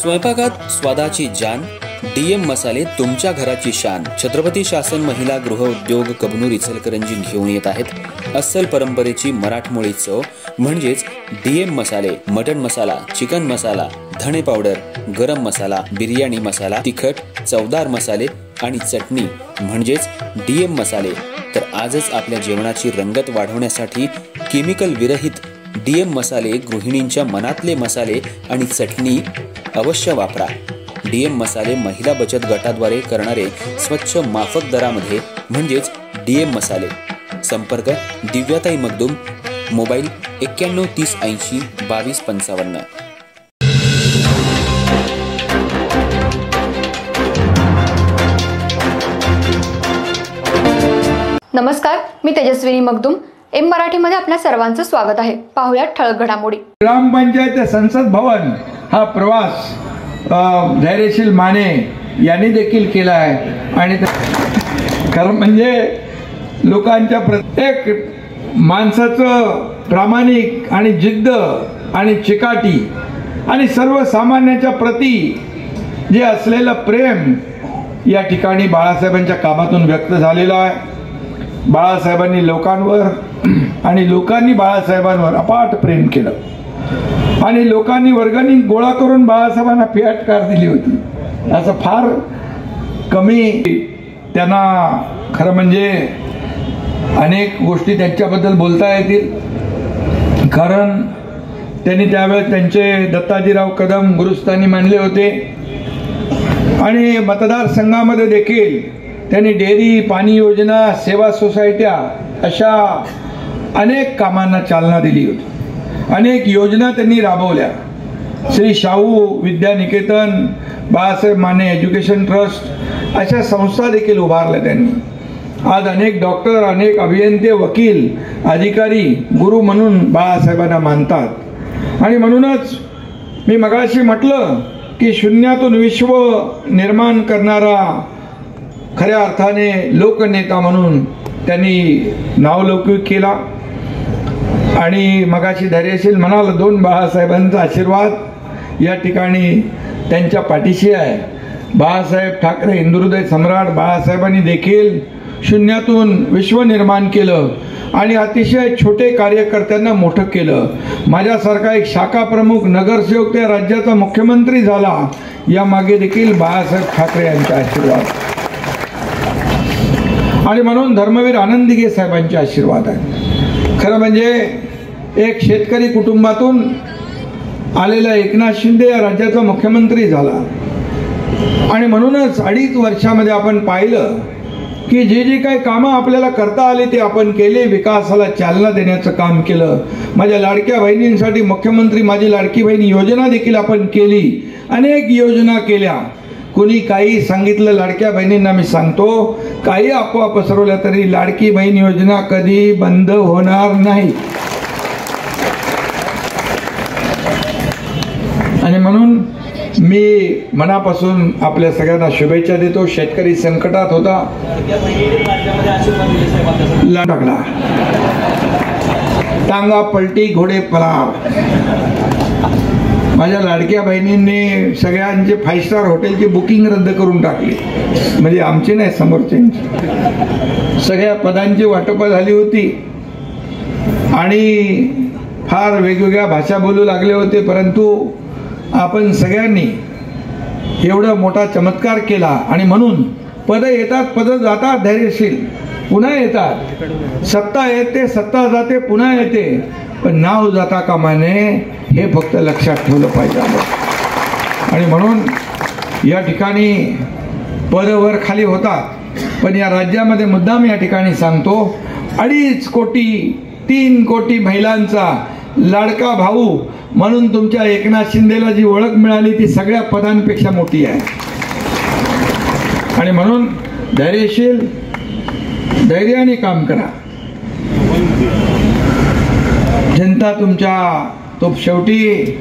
स्वयंपाकात स्वादाची जान, डीएम मसाले तुमच्या घराची शान। छत्रपती शासन महिला गृह उद्योग कबनूर इचलकरंजी घेऊन येत आहेत अस्सल परंपरेची मराठमोळी चव म्हणजेच डीएम मसाले। मटन मसाला, चिकन मसाला, धणे पावडर, गरम मसाला, बिर्याणी मसाला, तिखट, चवदार मसाले आणि चटणी म्हणजेच डीएम मसाले। तर आजच आपल्या जेवणाची रंगत वाढवण्यासाठी केमिकल विरहित डीएम मसाले, गृहिणींच्या मनातले मसाले आणि चटणी अवश्य वापरा। डीएम मसाले महिला बचत गटाद्वारे करणारे स्वच्छ माफक दरामध्ये म्हणजेच डीएम मसाले। संपर्क दिव्याताई मगदूम, मोबाईल 91 30 80 22 55। नमस्कार, मी तेजस्विनी मगदूम। एम मराठीमध्ये आपल्या सर्वांचं स्वागत आहे। पाहूया ठळक घडामोडी। ग्रामपंचायत संसद भवन हा प्रवास धैर्यशील माने यांनी देखील केला आहे आणि खरं म्हणजे लोकांच्या प्रत्येक माणसाचं प्रामाणिक आणि जिद्द आणि चिकाटी आणि सर्वसामान्याच्या प्रती जे असलेलं प्रेम या ठिकाणी बाळासाहेबांच्या कामातून व्यक्त झालेलं आहे। बाळासाहेबांनी लोकांवर आणि लोकांनी बाळासाहेबांवर अपाट प्रेम केलं आणि लोकांनी वर्गणी गोळा करून बाळासाहेबांना फियाट कार दिली होती। असं फार कमी त्यांना खरं म्हणजे अनेक गोष्टी त्यांच्याबद्दल बोलता येतील, कारण त्यांनी त्यावेळेस त्यांचे दत्ताजीराव कदम गुरुस्थानी मानले होते आणि मतदारसंघामध्ये देखील त्यांनी डेअरी, पाणी योजना, सेवा सोसायट्या अशा अनेक कामांना चालना दिली होती। अनेक योजना त्यांनी राबवल्या। श्री शाहू विद्यानिकेतन, बाळासाहेब माने एज्युकेशन ट्रस्ट अशा संस्था देखील उभारल्या त्यांनी। आज अनेक डॉक्टर, अनेक अभियंते, वकील, अधिकारी गुरु म्हणून बाळासाहेबांना मानतात आणि म्हणूनच मी मगाशी म्हटलं की शून्यातून विश्व निर्माण करणारा खऱ्या अर्थाने लोकनेता म्हणून त्यांनी नावलौकिक केला। आणि मगाशी धैर्यशील म्हणाल, 2 बाळासाहेबांचा आशीर्वाद या ठिकाणी त्यांच्या पाठीशी आहे। बाळासाहेब ठाकरे हिंदुहृदय सम्राट बाळासाहेबांनी देखील शून्यातून विश्व निर्माण केलं आणि अतिशय छोटे कार्यकर्त्यांना मोठं केलं। माझ्यासारखा एक शाखा प्रमुख नगरसेवक त्या राज्याचा मुख्यमंत्री झाला, या मागे देखील बाळासाहेब ठाकरे यांचा आशीर्वाद आणि म्हणून धर्मवीर आनंदीगे साहेबांचे आशीर्वाद आहे। खरं म्हणजे एक शेतकरी कुटुंबातून आलेला एकनाथ शिंदे या राज्याचा मुख्यमंत्री झाला आणि म्हणूनच 2.5 वर्षामध्ये आपण पाहिलं की जे काही कामं आपल्याला करता आली ते आपण केले, विकासाला चालना देण्याचं काम केलं। माझ्या लाडक्या बहिणींसाठी मुख्यमंत्री माझी लाडकी बहीण योजना देखील आपण केली, अनेक योजना केल्या। कोणी काही सांगितलं, लाडक्या बहिणींना मी सांगतो, काही अफवा पसरवल्या तरी लाडकी बहीण योजना कधी बंद होणार नाही। आणि म्हणून मी मनापासून आपल्या सगळ्यांना शुभेच्छा देतो। शेतकरी संकटात होता, टाकला, टांगा पलटी घोडे पळाव। माझ्या लाडक्या बहिणींनी सगळ्यांचे 5 स्टार हॉटेलची बुकिंग रद्द करून टाकली, म्हणजे आमची नाही, समोरच्यांची। सगळ्या पदांची वाटप झाली होती आणि फार वेगवेगळ्या भाषा बोलू लागले होते, परंतु आपण सगळ्यांनी एवढा मोठा चमत्कार केला आणि म्हणून पद येतात, पद जातात, धैर्यशील पुन्हा येतात। सत्ता येते, सत्ता जाते, पुन्हा येते, पण नाव जाता कामा नये हे फक्त लक्षात ठेवलं पाहिजे। आणि म्हणून या ठिकाणी पदवर खाली होतात, पण या राज्यामध्ये मुद्दाम या ठिकाणी सांगतो, 2.5 कोटी 3 कोटी महिलांचा लाडका भाऊ म्हणून तुमच्या एकनाथ शिंदेला जी ओळख मिळाली ती सगळ्या पदांपेक्षा मोठी आहे। आणि म्हणून धैर्यशील, धैर्याने काम करा। जनता तुमच्या तो शेवटी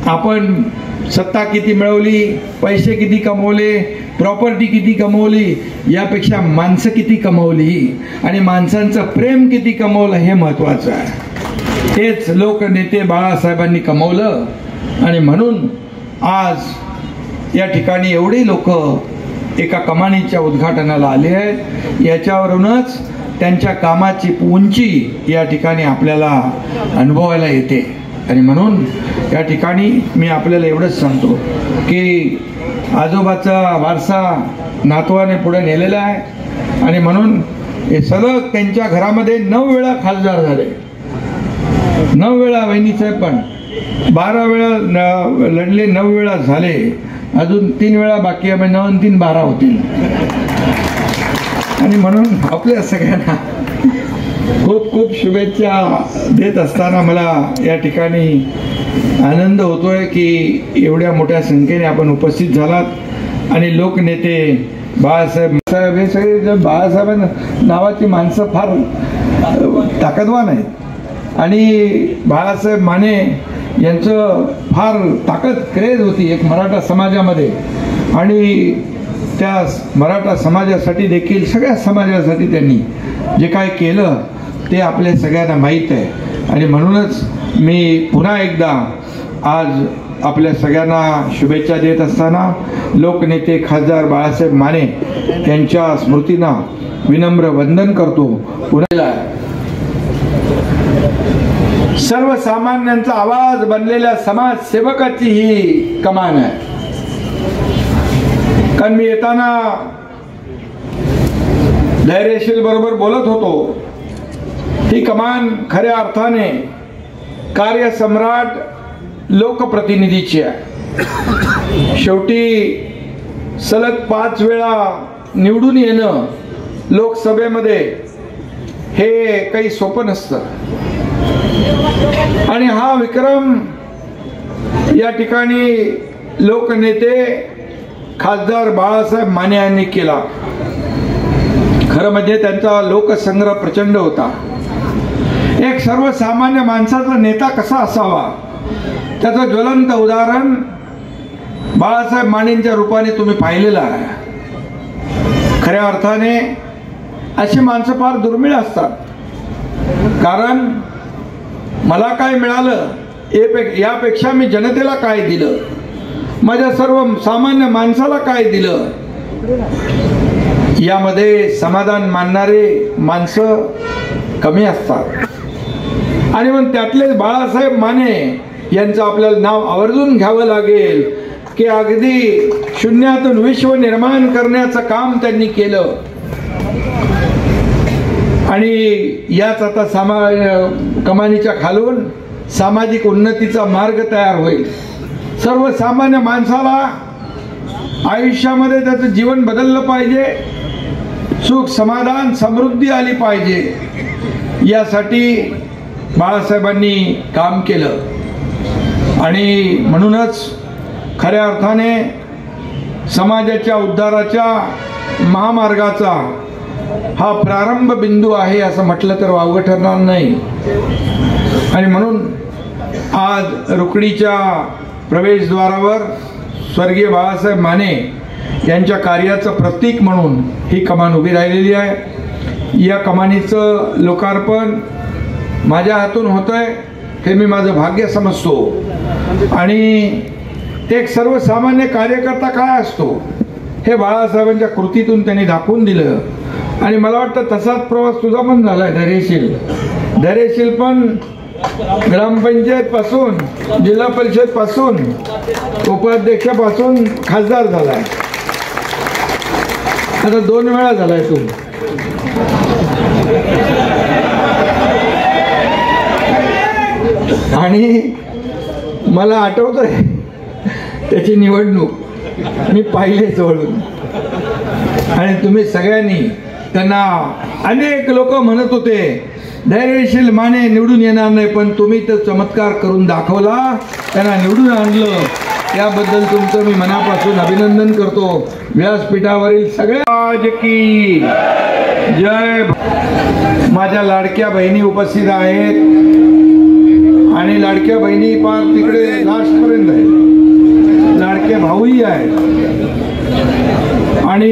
आपण सत्ता किती मिळवली, पैसे किती कमवले, प्रॉपर्टी किती कमवली, यापेक्षा माणसं किती कमवली आणि माणसांचं प्रेम किती कमवलं हे महत्त्वाचं आहे। हेच लोकनेते बाळासाहेबांनी कमवलं आणि म्हणून आज या ठिकाणी एवढी लोक एका कमानीच्या उद्घाटनाला आले आहेत, याच्यावरूनच त्यांच्या कामाची उंची या ठिकाणी आपल्याला अनुभवायला येते. आणि म्हणून या ठिकाणी मी आपल्याला एवढंच सांगतो की आजोबाचा वारसा नातवाने पुढे नेलेला आहे आणि म्हणून हे सलग त्यांच्या घरामध्ये 9 वेळा खासदार झाले. 9 वेळा वहिनीसाहेब पण 12 वेळा लढले, 9 वेळा झाले, अजून 3 वेळा बाकी आहे, 9 आणि 3 12 होतील. आणि म्हणून आपल्या सगळ्यांना खूप खूप शुभेच्छा देत असताना मला या ठिकाणी आनंद होतोय की एवढ्या मोठ्या संख्येने आपण उपस्थित झालात. आणि लोकनेते बाळासाहेब हे सगळे बाळासाहेब नावाची माणसं फार ताकदवान आहेत आणि बाळासाहेब माने यांचं फार ताकद क्रेज होती एक मराठा समाजामध्ये. आणि त्या मराठा समाजासाठी देखील सगळ्या समाजासाठी त्यांनी जे काय केलं ते आपल्या सगळ्यांना माहीत आहे. आणि म्हणूनच मी पुन्हा एकदा आज आपल्या सगळ्यांना शुभेच्छा देत असताना लोकनेते खासदार बाळासाहेब माने यांच्या स्मृतींना विनम्र वंदन करतो. पुन्हा सर्वसामान्यांचा आवाज बनलेल्या समाजसेवकाची ही कमान आहे. कारण मी येताना धैर्यशील बरोबर बोलत होतो, ही कमान खऱ्या अर्थाने कार्यसम्राट लोकप्रतिनिधीची आहे. शेवटी सलग 5 वेळा निवडून येणं लोकसभेमध्ये हे काही सोपं नसतं. आणि हा विक्रम या ठिकाणी लोकनेते खासदार बाळासाहेब माने यांनी केला. खरं म्हणजे त्यांचा लोकसंग्रह प्रचंड होता. एक सर्वसामान्य माणसाचा नेता कसा असावा त्याचं ज्वलंत उदाहरण बाळासाहेब मानेंच्या रूपाने तुम्ही पाहिलेलं आहे. खऱ्या अर्थाने अशी माणसं फार दुर्मिळ असतात. कारण मला काय मिळालं यापेक्षा मी जनतेला काय दिलं, माझ्या सर्व सामान्य माणसाला काय दिलं, यामध्ये समाधान मानणारे माणसं कमी असतात. आणि मग त्यातलेच बाळासाहेब माने यांचं आपल्याला नाव आवर्जून घ्यावं लागेल की अगदी शून्यातून विश्व निर्माण करण्याचं काम त्यांनी केलं. आणि याच आता कमानीच्या खालून सामाजिक उन्नतीचा मार्ग तयार होईल. सर्वसामान्य माणसाला आयुष्यामध्ये त्याचं जीवन बदललं पाहिजे, सुख समाधान समृद्धी आली पाहिजे, यासाठी बाळासाहेबांनी काम केलं. आणि म्हणूनच खऱ्या अर्थाने समाजाच्या उद्धाराच्या महामार्गाचा हा प्रारंभ बिंदू आहे असं म्हटलं तर वावगं ठरणार नाही. आणि म्हणून आज रुकडीच्या प्रवेशद्वारावर स्वर्गीय बाळासाहेब माने यांच्या कार्याचं प्रतीक म्हणून ही कमान उभी राहिलेली आहे. या कमानीचं लोकार्पण माझ्या हातून होतंय हे मी माझं भाग्य समजतो. आणि एक सर्वसामान्य कार्यकर्ता काय असतो हे बाळासाहेबांच्या कृतीतून त्यांनी दाखवून दिलं. आणि मला वाटतं तसाच प्रवास तुझा पण झालाय. धैर्यशील पण ग्रामपंचायत पासून जिल्हा परिषद पासून उपाध्यक्षापासून खासदार झालाय. आता 2 वेळा झालाय तू. आणि मला आठवतंय त्याची निवडणूक मी पाहिले जवळून. आणि तुम्ही सगळ्यांनी त्यांना अनेक लोक म्हणत होते धैर्यशील माने निवडून येणार नाही, पण तुम्ही तो चमत्कार करून दाखवला, त्यांना निवडून आणलं. त्याबद्दल तुमचं मी मनापासून अभिनंदन करतो. व्यासपीठावरील सगळ्या की जय. माझ्या लाडक्या बहिणी उपस्थित आहेत आणि लाडक्या बहिणी पार तिकडे लास्ट पर्यंत आहेत, लाडके भाऊही आहेत. आणि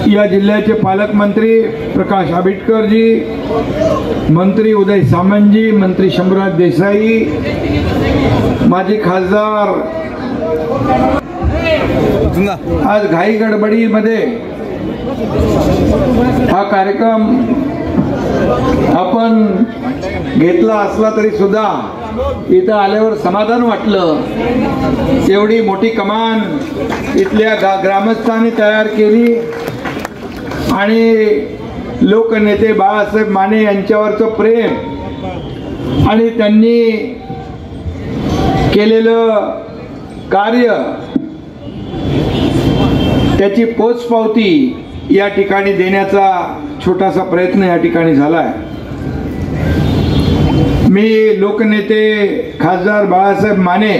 या जिल्ह्याचे पालकमंत्री प्रकाश आंबेडकरजी, मंत्री उदय सामंतजी, मंत्री शंभूराज देसाई, माजी खासदार आज घाई गडबडीमध्ये हा कार्यक्रम आपण घेतला असला तरी सुद्धा इथं आल्यावर समाधान वाटलं. एवढी मोठी कमान इथल्या ग्रामस्थांनी तयार केली आणि लोकनेते बाळासाहेब माने यांच्यावरचं प्रेम आणि त्यांनी केलेलं कार्य त्याची पोचपावती या ठिकाणी देण्याचा छोटासा प्रयत्न या ठिकाणी झालाय. मी लोकनेते खासदार बाळासाहेब माने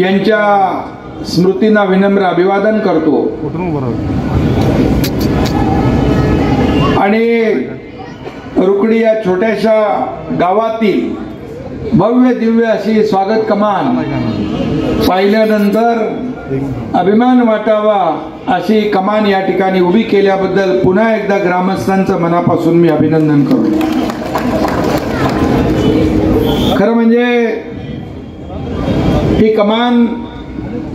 यांच्या स्मृतींना विनम्र अभिवादन करतो आणि रुकडी या छोट्याशा गावातील भव्य दिव्य अशी स्वागत कमान पाहिल्यानंतर अभिमान वाटावा अशी कमान या ठिकाणी उभी केल्याबद्दल पुन्हा एकदा ग्रामस्थांचं मनापासून मी अभिनंदन करतो. खरं म्हणजे ही कमान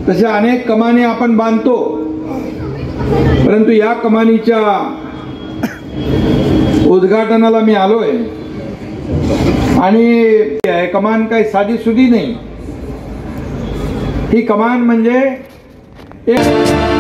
तशा अनेक कमानी आपण बांधतो, परंतु या कमानीच्या उद्घाटनाला मी आलोय आणि कमान काही साधी सुधी नाही. ही कमान म्हणजे एक